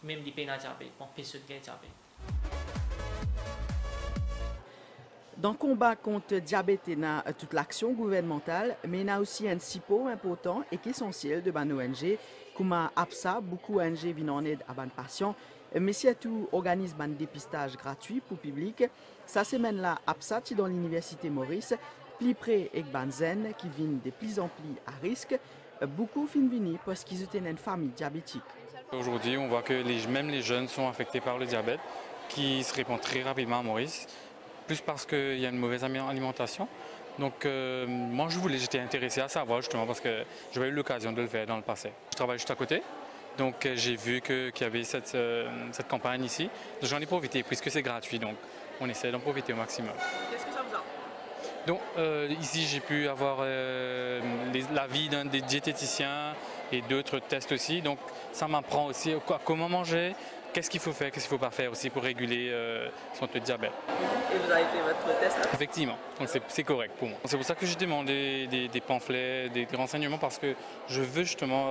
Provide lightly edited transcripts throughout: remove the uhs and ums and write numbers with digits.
même des pays diabète, bon, personne qui a diabète. Dans le combat contre le diabète, il y a toute l'action gouvernementale, mais il y a aussi un support important et essentiel de ban ONG, comme APSA, beaucoup d'ONG viennent en aide à ban patients, mais surtout organise un dépistage gratuit pour le public. Ça semaine là, APSA, dans l'université Maurice, plus près avec Banzen, qui viennent de plus en plus à risque. Beaucoup viennent venir parce qu'ils ont une famille diabétique. Aujourd'hui, on voit que même les jeunes sont affectés par le diabète, qui se répand très rapidement à Maurice. Plus parce qu'il y a une mauvaise alimentation. Donc moi j'étais intéressé à savoir justement parce que j'avais eu l'occasion de le faire dans le passé. Je travaille juste à côté, donc j'ai vu qu'il y avait cette campagne ici. Donc j'en ai profité puisque c'est gratuit, donc on essaie d'en profiter au maximum. Qu'est-ce que ça vous a? Donc ici j'ai pu avoir l'avis des diététiciens et d'autres tests aussi. Donc ça m'apprend aussi comment manger. Qu'est-ce qu'il faut faire, qu'est-ce qu'il ne faut pas faire aussi pour réguler son taux de diabète. Et vous avez fait votre test là? Effectivement, donc c'est correct pour moi. C'est pour ça que j'ai demandé des pamphlets, des renseignements, parce que je veux justement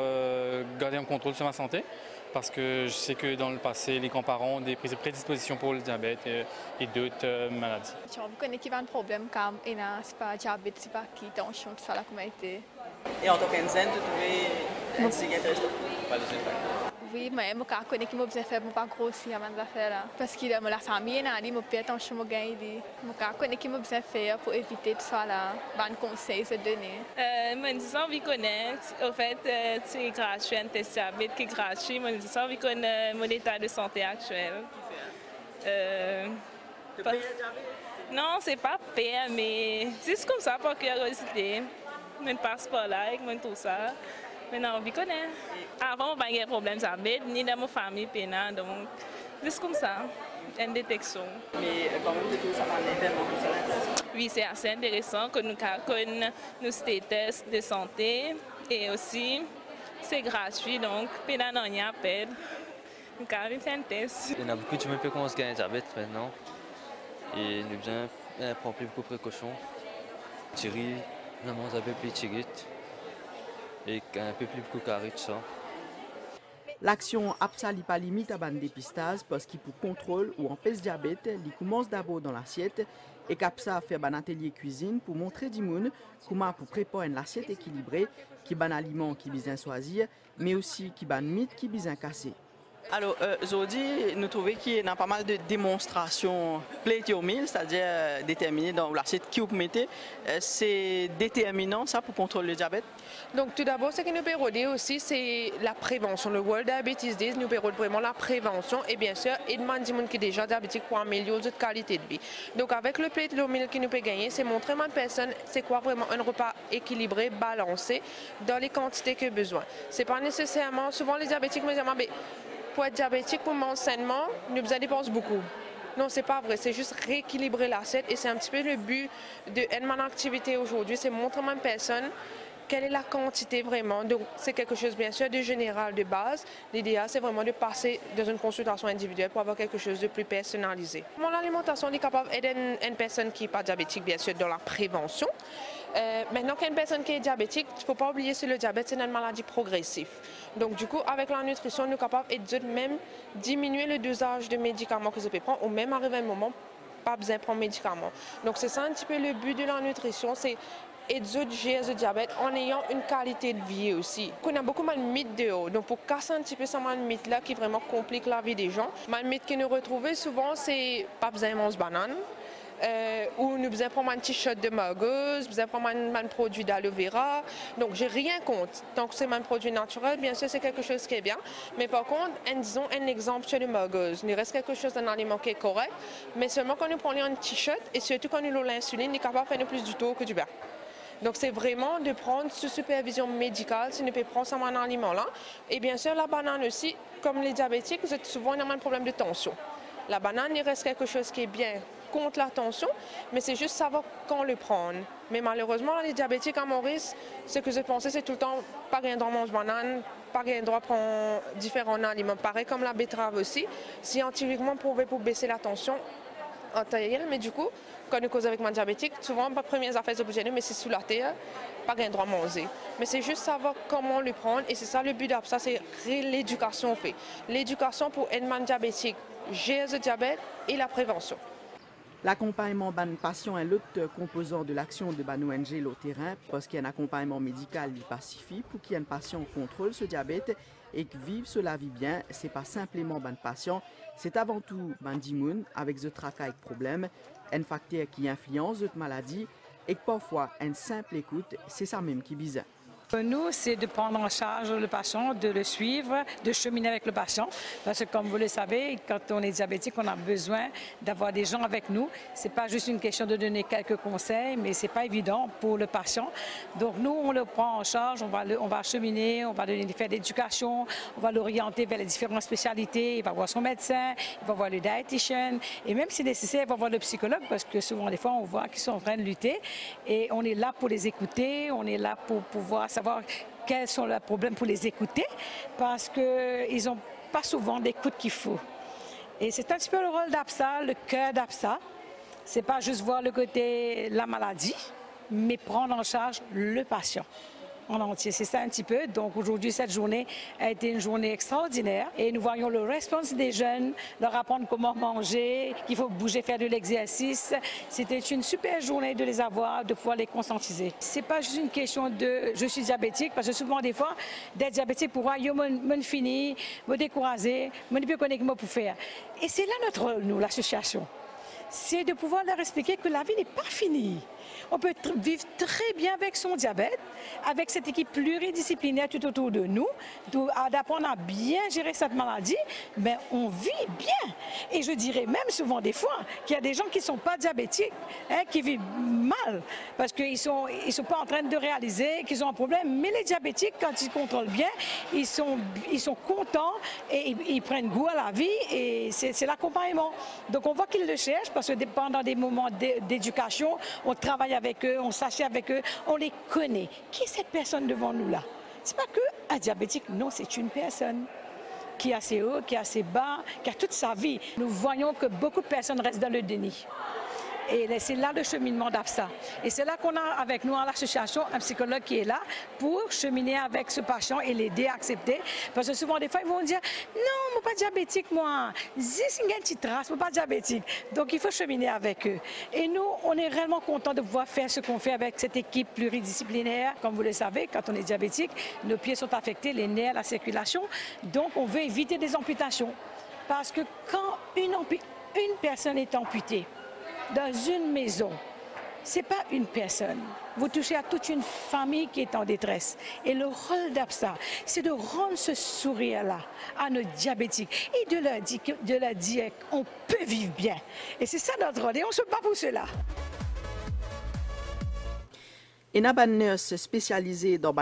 garder un contrôle sur ma santé, parce que je sais que dans le passé, les grands-parents ont des prédispositions pour le diabète et d'autres maladies. Je connais qu'il y a un problème comme c'est pas diabète, c'est pas qui tension, tout ça la communauté. Et en tant qu'enzyme, vous trouvez un signe intéressant? Oui, mais je connais qu'il m'a besoin de faire pour pas grossir avant de la faire là. Parce que la famille est là, je peux attention à gagner. Je connais qu'il m'a besoin de faire pour éviter tout ça là. Bon conseil se donner. Moi, je dis connaître. En fait, c'est gratuit, un test diabète qui est gratuit. Moi, je dis connaître mon état de santé actuel. Non, c'est pas pire, mais c'est comme ça par curiosité. Je passe par là avec tout ça. Maintenant, on connaît. Avant, on n'avait pas de problème diabète, ni dans ma famille, donc c'est comme ça, une détection. Mais quand même, tout ça intéressant. Oui, c'est assez intéressant que nous connaissons nos status de santé et aussi c'est gratuit, donc pénal on y appelle. Nous avons fait un test. Il y en a beaucoup de gens qui commencent à gagner diabète maintenant et nous devons prendre beaucoup de précautions. Tirer, nous avons un peu plus tiré. Et un peu plus carré tout ça. L'action APSA n'est pas limite à ban dépistage parce qu'il pour contrôle ou empêche diabète, il commence d'abord dans l'assiette et qu'APSA fait un atelier cuisine pour montrer du monde comment pour préparer une assiette équilibrée qui ban aliment qui besoin choisir mais aussi qui ban mythe qui besoin casser. Alors, aujourd'hui, nous trouvons qu'il y a pas mal de démonstrations plate your meal, c'est-à-dire déterminées dans l'assiette que vous mettez. C'est déterminant, ça, pour contrôler le diabète? Donc, tout d'abord, ce qui nous permet aussi, c'est la prévention. Le World Diabetes Days nous permet vraiment la prévention et bien sûr, il demande des gens qui sont déjà diabétiques pour améliorer notre qualité de vie. Donc, avec le plate your meal qui nous peut gagner, c'est montrer à une personne c'est quoi vraiment un repas équilibré, balancé, dans les quantités que besoin. C'est pas nécessairement, souvent les diabétiques me disent, mais pour être diabétique, pour manger sainement, nous besoin dépenser beaucoup. Non, c'est pas vrai, c'est juste rééquilibrer l'assiette et c'est un petit peu le but de mon activité aujourd'hui, c'est montrer à une personne quelle est la quantité vraiment. Donc, c'est quelque chose bien sûr de général, de base. L'idéal, c'est vraiment de passer dans une consultation individuelle pour avoir quelque chose de plus personnalisé. L'alimentation est capable d'aider une personne qui n'est pas diabétique, bien sûr, dans la prévention. Maintenant qu'une personne qui est diabétique, il ne faut pas oublier que le diabète, c'est une maladie progressive. Donc, du coup, avec la nutrition, nous sommes capables de même diminuer le dosage de médicaments que je peux prendre ou même arriver à un moment, pas besoin de prendre médicaments. Donc, c'est ça un petit peu le but de la nutrition, c'est et de gérer le diabète en ayant une qualité de vie aussi. On a beaucoup de mythes dehors, donc pour casser un petit peu ce mythe-là qui vraiment complique la vie des gens, le mythe que nous retrouvons souvent, c'est pas besoin de manger banane, ou nous besoin prendre un petit shot de muggles, besoin prendre un produit d'aloe vera. Donc j'ai rien contre. Donc c'est un produit naturel, bien sûr c'est quelque chose qui est bien. Mais par contre, disons un exemple sur les muggles. Il reste quelque chose d'un aliment qui est correct, mais seulement quand nous prenons un petit shot et surtout quand nous avons l'insuline, on est capable de faire plus du tout que du bien. Donc c'est vraiment de prendre sous supervision médicale si on peut prendre un aliment-là. Et bien sûr la banane aussi, comme les diabétiques, vous êtes souvent un problème de tension. La banane, il reste quelque chose qui est bien contre la tension, mais c'est juste savoir quand le prendre. Mais malheureusement, les diabétiques à Maurice, ce que je pensais, c'est tout le temps, pas rien droit manger banane, pas rien droit prendre différents aliments. Pareil comme la betterave aussi, scientifiquement prouvé pour baisser la tension artérielle, mais du coup, Quand nous causons avec mon diabétique, souvent, les premières affaires de mais c'est sous la terre, pas un droit à manger. Mais c'est juste savoir comment le prendre et c'est ça le but d'APSA, c'est l'éducation fait. L'éducation pour aider mon diabétique, gérer le diabète et la prévention. L'accompagnement ban patient est l'autre composant de l'action de ban ONG au terrain parce qu'il y a un accompagnement médical qui pacifie pour qu'il y ait un patient contrôle ce diabète et que vivre cela vie bien, c'est pas simplement ban patient, c'est avant tout ban dimoun avec the tracas avec problème, un facteur qui influence cette maladie et que parfois une simple écoute, c'est ça même qui bizarre. Pour nous, c'est de prendre en charge le patient, de le suivre, de cheminer avec le patient. Parce que comme vous le savez, quand on est diabétique, on a besoin d'avoir des gens avec nous. Ce n'est pas juste une question de donner quelques conseils, mais ce n'est pas évident pour le patient. Donc nous, on le prend en charge, on va cheminer, on va faire de l'éducation, on va l'orienter vers les différentes spécialités. Il va voir son médecin, il va voir le diététicien. Et même si nécessaire, il va voir le psychologue parce que souvent, des fois, on voit qu'ils sont en train de lutter. Et on est là pour les écouter, on est là pour pouvoir savoir quels sont leurs problèmes pour les écouter parce qu'ils n'ont pas souvent d'écoute qu'il faut. Et c'est un petit peu le rôle d'APSA, le cœur d'APSA. Ce n'est pas juste voir le côté la maladie, mais prendre en charge le patient en entier. C'est ça un petit peu. Donc aujourd'hui, cette journée a été une journée extraordinaire et nous voyons le réponse des jeunes, leur apprendre comment manger, qu'il faut bouger, faire de l'exercice. C'était une super journée de les avoir, de pouvoir les conscientiser. C'est pas juste une question de je suis diabétique, parce que souvent des fois, d'être diabétique pour moi, je me finis, me décourager, je ne peux pas connaître pour faire. Et c'est là notre rôle, nous, l'association. C'est de pouvoir leur expliquer que la vie n'est pas finie. On peut vivre très bien avec son diabète, avec cette équipe pluridisciplinaire tout autour de nous, d'apprendre à bien gérer cette maladie, mais on vit bien. Et je dirais même souvent des fois qu'il y a des gens qui ne sont pas diabétiques, qui vivent mal, parce qu'ils sont pas en train de réaliser qu'ils ont un problème. Mais les diabétiques, quand ils contrôlent bien, ils sont contents et ils prennent goût à la vie et c'est l'accompagnement. Donc on voit qu'ils le cherchent parce que pendant des moments d'éducation, on travaille avec eux, on s'assied avec eux, on les connaît. Qui est cette personne devant nous là? Ce n'est pas qu'un diabétique, non, c'est une personne qui a ses hauts, qui a ses bas, qui a toute sa vie. Nous voyons que beaucoup de personnes restent dans le déni. Et c'est là le cheminement d'APSA. Et c'est là qu'on a avec nous à l'association un psychologue qui est là pour cheminer avec ce patient et l'aider à accepter. Parce que souvent, des fois, ils vont dire « Non, je ne suis pas diabétique, moi. C'est une petite trace, je ne suis pas diabétique. » Donc, il faut cheminer avec eux. Et nous, on est réellement contents de pouvoir faire ce qu'on fait avec cette équipe pluridisciplinaire. Comme vous le savez, quand on est diabétique, nos pieds sont affectés, les nerfs, la circulation. Donc, on veut éviter des amputations. Parce que quand une personne est amputée, dans une maison, ce n'est pas une personne. Vous touchez à toute une famille qui est en détresse. Et le rôle d'APSA, c'est de rendre ce sourire-là à nos diabétiques et de leur dire qu'on peut vivre bien. Et c'est ça notre rôle et on se bat pour cela. Et une nurse spécialisée dans